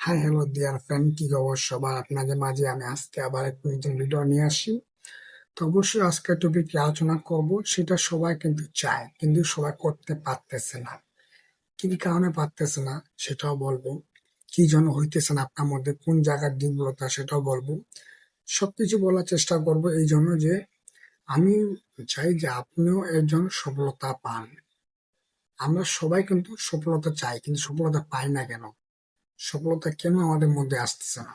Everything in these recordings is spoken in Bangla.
হাই হ্যালো ডিয়ার ফ্রেন্ড, কি খবর সবার? আপনাদের মাঝে আমি আজকে আবার একটু নতুন ভিডিও নিয়ে আসি। তো অবশ্যই আজকের টপিকে আলোচনা করব, সেটা সবাই কিন্তু চায় কিন্তু সবাই করতে পারতেছে না। কি কি কারণে পারতেছে না সেটাও বলবো, কি জন্য হইতেছে না আপনার মধ্যে, কোন জায়গার দুর্বলতা সেটাও বলবো। সবকিছু বলার চেষ্টা করব এই জন্য যে আমি চাই যে আপনিও একজন সফলতা পান। আমরা সবাই কিন্তু সফলতা চাই কিন্তু সফলতা পাই না কেন? সফলতা কেন আমাদের মধ্যে আসতেছে না?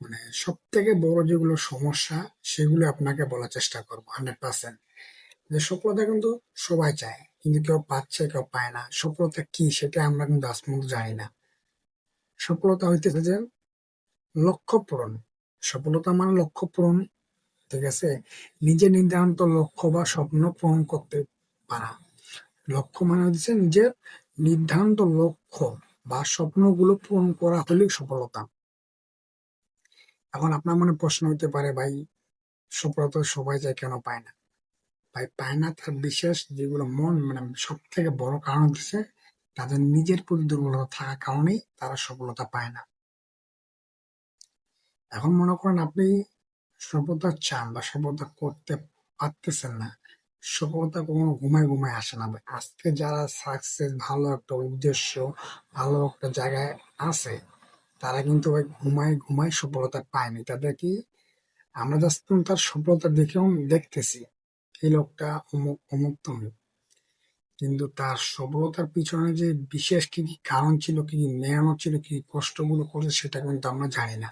মানে সব থেকে বড় যেগুলো সমস্যা সেগুলো আপনাকে বলার চেষ্টা করবো 100%। যে সফলতা কিন্তু সবাই চায় কিন্তু কেউ পাচ্ছে কেউ পায় না। সফলতা কি সেটা আমরা কিন্তু আজ পর্যন্ত জানি না। সফলতা হইতেছে যে লক্ষ্য পূরণ। সফলতা মানে লক্ষ্য পূরণ, ঠিক আছে? নিজে নির্ধারিত লক্ষ্য বা স্বপ্ন পূরণ করতে পারা। লক্ষ্য মানে হচ্ছে নিজের নির্ধারিত লক্ষ্য বা স্বপ্নগুলো পূরণ করা হলেই সফলতা। এখন আপনার মনে প্রশ্ন হতে পারে, ভাই সফলতা সবাই চায় কেন পায় না? ভাই পায় না তার বিশেষ যেগুলো মানে সব থেকে বড় কারণ হচ্ছে তাদের নিজের প্রতি দুর্বলতা থাকার কারণেই তারা সফলতা পায় না। এখন মনে করেন আপনি সফলতা চান বা সফলতা করতে পারতেছেন না। সফলতা কখনো ঘুমায় ঘুমায় আসে না ভাই। আজকে যারা সাকসেস, ভালো একটা উদ্দেশ্য, ভালো একটা জায়গায় আছে, তারা কিন্তু ভাই ঘুমায় ঘুমায় সফলতা পায়নি। তাদের কি, আমরা জাস্ট তার সফলতা দেখেও দেখতেছি এই লোকটা অমুক অমুক তমুক, কিন্তু তার সফলতার পিছনে যে বিশেষ কি কি কারণ ছিল, কি কি মেহনত ছিল, কি কি কষ্টগুলো করেছে সেটা কিন্তু আমরা জানি না।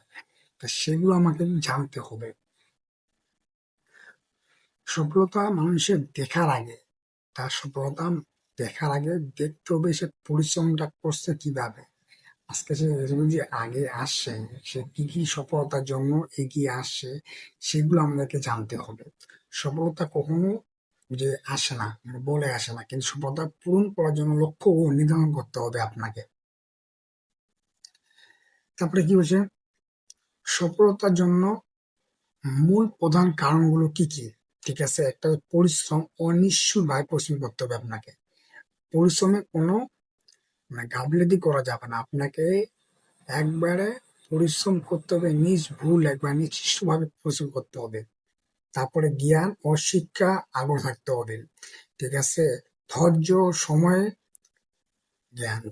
তা সেগুলো আমাকে জানতে হবে। সফলতা মানুষের দেখার আগে, তার সফলতা দেখার আগে দেখতে হবে সে পরিশ্রমটা করছে কিভাবে। আজকে সে যে আগে আসছে, সে কি কি সফলতার জন্য এগিয়ে আসছে সেগুলো আমাদেরকে জানতে হবে। সফলতা কখনো যে আসে না, মানে বলে আসে না, কিন্তু সফলতা পূরণ করার জন্য লক্ষ্য ও নির্ধারণ করতে হবে আপনাকে। তারপরে কি হচ্ছে, সফলতার জন্য মূল প্রধান কারণগুলো কি কি? ঠিক আছে, একটা হচ্ছে পরিশ্রম, অনিশ্চয় ভাবে পরিশ্রম করতে হবে আপনাকে। পরিশ্রমে কোনো মানে গাফিলতি করা যাবে না। আপনাকে একবারে পরিশ্রম করতে হবে, নিজ ভুল একবার নিশ্চিত ভাবে পরিশ্রম করতে হবে। তারপরে জ্ঞান ও শিক্ষা আগ্রহ থাকতে হবে, ঠিক আছে? ধৈর্য ও সময়ে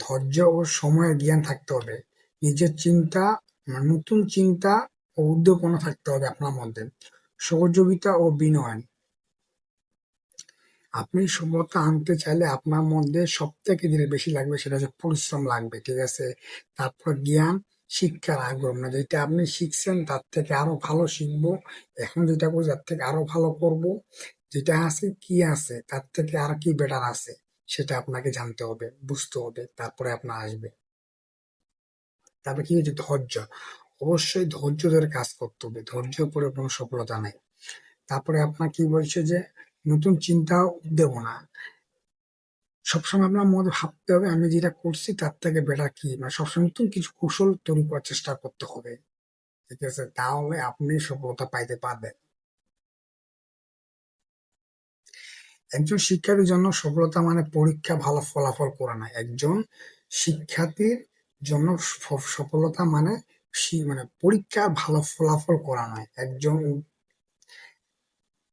ধৈর্য ও সময়ের জ্ঞান থাকতে হবে। নিজের চিন্তা, মানে নতুন চিন্তা ও উদ্দীপনা থাকতে হবে আপনার মধ্যে। সহযোগিতা ও বিনয়। আপনি সফলতা আনতে চাইলে আপনার মধ্যে সব থেকে যেটা বেশি লাগবে সেটা হচ্ছে পরিশ্রম লাগবে, ঠিক আছে? তারপর জ্ঞান, শিক্ষার আগ্রহ, না যেটা আপনি শিখছেন তার থেকে আরো ভালো শিখবো, এখন যেটা করছি তার থেকে আরো ভালো করব, যেটা আছে কি আছে তার থেকে আর কি বেটার আছে সেটা আপনাকে জানতে হবে, বুঝতে হবে, তারপরে আপনার আসবে। তারপরে কি হচ্ছে, ধৈর্য। অবশ্যই ধৈর্য ধরে কাজ করতে হবে, ধৈর্য করে কোনো সফলতা নেই। তারপরে আপনার কি বলছে যে নতুন চিন্তা, উদ্দীপনা। সবসময় আপনার মধ্যে ভাবতে হবে আমি যেটা করছি তার থেকে বেটার কি, মানে সবসময় নতুন কিছু কৌশল তৈরি করার চেষ্টা করতে হবে, ঠিক আছে? তাহলে আপনি সফলতা পাইতে পারবেন। একজন শিক্ষার্থীর জন্য সফলতা মানে পরীক্ষা ভালো ফলাফল করা নয়। একজন শিক্ষার্থীর জন্য সফলতা মানে মানে পরীক্ষা ভালো ফলাফল করা নয়।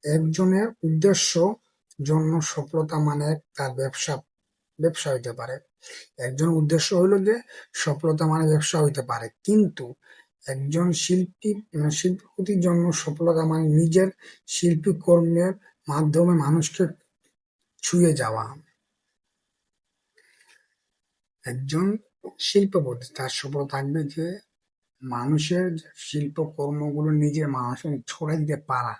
একজনের উদ্দেশ্য জন্য সফলতা মানে তার ব্যবসা ব্যবসা হইতে পারে। একজন উদ্দেশ্য হইলো যে সফলতা মানে ব্যবসা হইতে পারে, কিন্তু একজন শিল্পীর জন্য সফলতা মানে নিজের শিল্পী কর্মের মাধ্যমে মানুষকে ছুঁয়ে যাওয়া। একজন শিল্পপতি তার সফলতা থাকবে যে মানুষের শিল্প কর্মগুলো নিজের মানুষের ছড়াই দিতে পারা।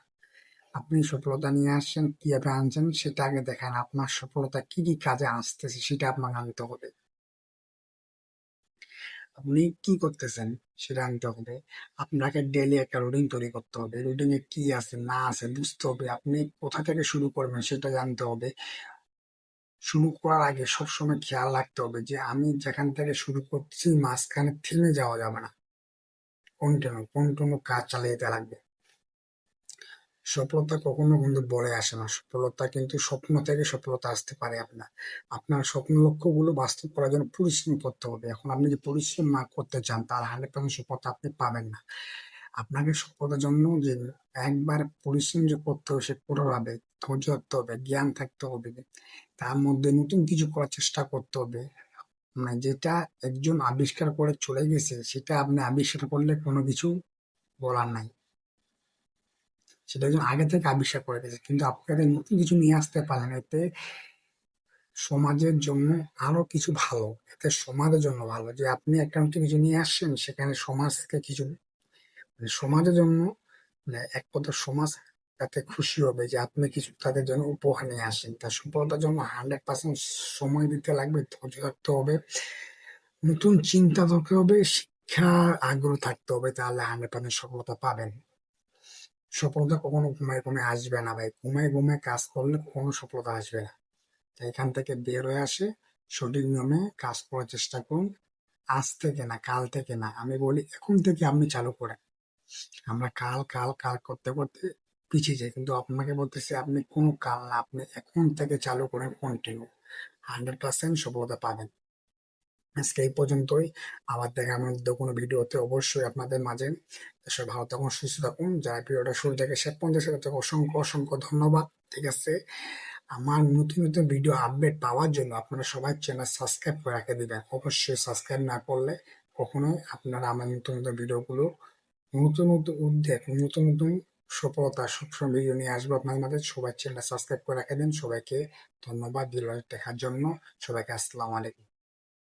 আপনি সফলতা নিয়ে আসছেন, কিভাবে আনছেন সেটা আগে দেখেন। আপনার সফলতা কি কি কাজে আসতেছে সেটা আপনাকে আনতে হবে। আপনি কি করতেছেন সেটা আনতে হবে। আপনাকে ডেইলি একটা রুটিন তৈরি করতে হবে, রুটিনে কি আছে না আছে বুঝতে হবে। আপনি কোথা থেকে শুরু করবেন সেটা জানতে হবে। শুরু করার আগে সবসময় খেয়াল রাখতে হবে যে আমি যেখান থেকে শুরু করছি মাঝখানে থেমে যাওয়া যাবে না। কন্টিনিউ কন্টিনিউ কাজ চালিয়ে যেতে লাগবে। সফলতা কখনো কিন্তু বলে আসে না। সফলতা কিন্তু স্বপ্ন থেকে সফলতা আসতে পারে আপনার। আপনার স্বপ্ন লক্ষ্যগুলো বাস্তব করার জন্য পরিশ্রম করতে হবে। এখন আপনি যে পরিশ্রম না করতে চান তার 100% সফলতা আপনি পাবেন না। আপনাকে সফলতার জন্য যে একবার পরিশ্রম যে করতে হবে সে করে হবে, ধৈর্য ধরতে হবে, জ্ঞান থাকতে হবে, তার মধ্যে নতুন কিছু করার চেষ্টা করতে হবে। মানে যেটা একজন আবিষ্কার করে চলে গেছে সেটা আপনি আবিষ্কার করলে কোনো কিছু বলার নাই। সেটা একজন আগে থেকে আবিষ্কার করে গেছে, কিন্তু আপনাদের নতুন কিছু নিয়ে আসতে পারলেন, এতে সমাজের জন্য আরো কিছু ভালো, এতে সমাজের জন্য ভালো যে আপনি একটা নতুন কিছু নিয়ে আসছেন, সেখানে সমাজকে কিছু মানে সমাজের জন্য মানে এক কথা সমাজ তাতে খুশি হবে যে আপনি কিছু তাদের জন্য উপহার নিয়ে আসেন। তার সফলতার জন্য 100% সময় দিতে লাগবে, ধৈর্য থাকতে হবে, নতুন চিন্তা থাকতে হবে, শিক্ষার আগ্রহ থাকতে হবে, তাহলে 100% সফলতা পাবেন। সফলতা কখনো ঘুমায় ঘুমায় আসবে না ভাই, ঘুমায় ঘুমায় কাজ করলে কখনো সফলতা আসবে না। তাই এখান থেকে বের হয়ে আসে সঠিক নিয়মে কাজ করার চেষ্টা করুন। আজ থেকে না, কাল থেকে না, আমি বলি এখন থেকে আপনি চালু করেন। আমরা কাল কাল কাল করতে করতে পিছিয়ে যাই, কিন্তু আপনাকে বলতেছি আপনি কোনো কাল না, আপনি এখন থেকে চালু করেন, কন্টিনিউ, 100% সফলতা পাবেন। আজকে এই পর্যন্তই। আবার দেখা আমার কোনো ভিডিওতে অবশ্যই আপনাদের মাঝে। সবাই ভালো থাকুন, সুস্থ থাকুন। যারা ভিডিওটা শুরু থেকে শেষ পর্যন্ত সেটা থেকে অসংখ্য অসংখ্য ধন্যবাদ। ঠিক আছে, আমার নতুন নতুন ভিডিও আপডেট পাওয়ার জন্য আপনারা সবাই চ্যানেল সাবস্ক্রাইব করে রেখে দিবেন। অবশ্যই সাবস্ক্রাইব না করলে কখনোই আপনারা আমার নতুন নতুন ভিডিওগুলো, নতুন নতুন উদ্যোগ, নতুন নতুন সফলতা সবসময় ভিডিও নিয়ে আসবো আপনাদের মাঝে। সবাই চ্যানেল সাবস্ক্রাইব করে রেখে দিন। সবাইকে ধন্যবাদ ভিডিও দেখার জন্য। সবাইকে আসসালামু আলাইকুম।